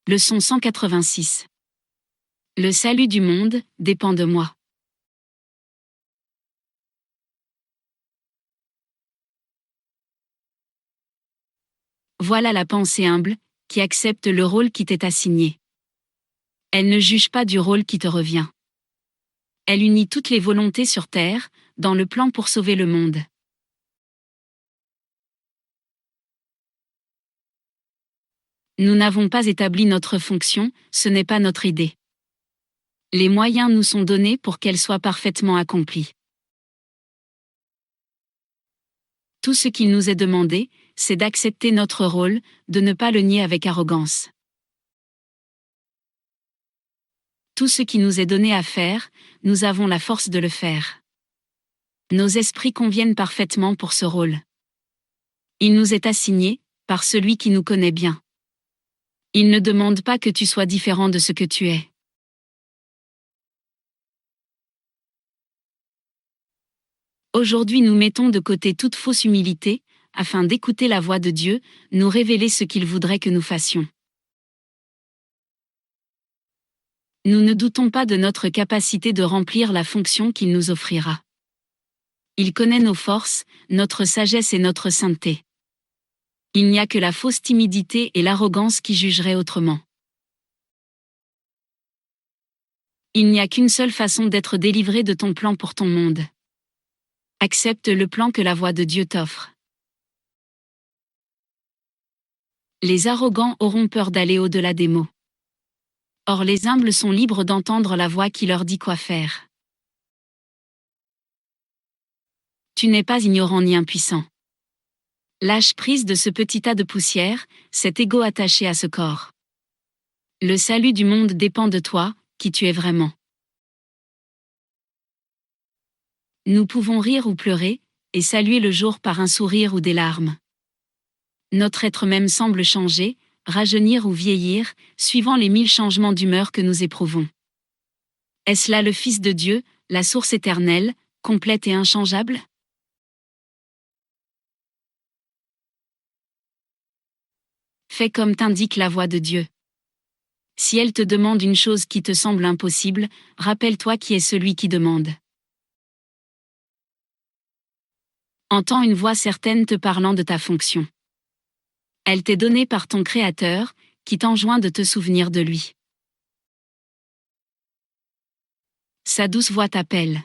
Leçon 186. Le salut du monde dépend de moi. Voilà la pensée humble, qui accepte le rôle qui t'est assigné. Elle ne juge pas du rôle qui te revient. Elle unit toutes les volontés sur terre, dans le plan pour sauver le monde. Nous n'avons pas établi notre fonction, ce n'est pas notre idée. Les moyens nous sont donnés pour qu'elle soit parfaitement accomplie. Tout ce qu'il nous est demandé, c'est d'accepter notre rôle, de ne pas le nier avec arrogance. Tout ce qui nous est donné à faire, nous avons la force de le faire. Nos esprits conviennent parfaitement pour ce rôle. Il nous est assigné, par celui qui nous connaît bien. Il ne demande pas que tu sois différent de ce que tu es. Aujourd'hui nous mettons de côté toute fausse humilité, afin d'écouter la voix de Dieu, nous révéler ce qu'il voudrait que nous fassions. Nous ne doutons pas de notre capacité de remplir la fonction qu'il nous offrira. Il connaît nos forces, notre sagesse et notre sainteté. Il n'y a que la fausse timidité et l'arrogance qui jugeraient autrement. Il n'y a qu'une seule façon d'être délivré de ton plan pour ton monde. Accepte le plan que la voix de Dieu t'offre. Les arrogants auront peur d'aller au-delà des mots. Or les humbles sont libres d'entendre la voix qui leur dit quoi faire. Tu n'es pas ignorant ni impuissant. Lâche prise de ce petit tas de poussière, cet ego attaché à ce corps. Le salut du monde dépend de toi, qui tu es vraiment. Nous pouvons rire ou pleurer, et saluer le jour par un sourire ou des larmes. Notre être même semble changer, rajeunir ou vieillir, suivant les 1000 changements d'humeur que nous éprouvons. Est-ce là le Fils de Dieu, la source éternelle, complète et inchangeable? Fais comme t'indique la voix de Dieu. Si elle te demande une chose qui te semble impossible, rappelle-toi qui est celui qui demande. Entends une voix certaine te parlant de ta fonction. Elle t'est donnée par ton Créateur, qui t'enjoint de te souvenir de lui. Sa douce voix t'appelle.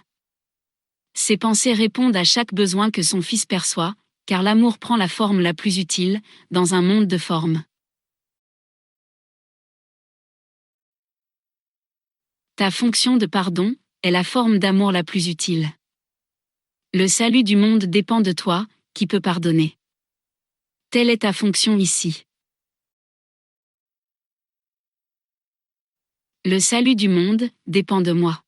Ses pensées répondent à chaque besoin que son Fils perçoit, car l'amour prend la forme la plus utile, dans un monde de formes. Ta fonction de pardon est la forme d'amour la plus utile. Le salut du monde dépend de toi, qui peux pardonner. Telle est ta fonction ici. Le salut du monde dépend de moi.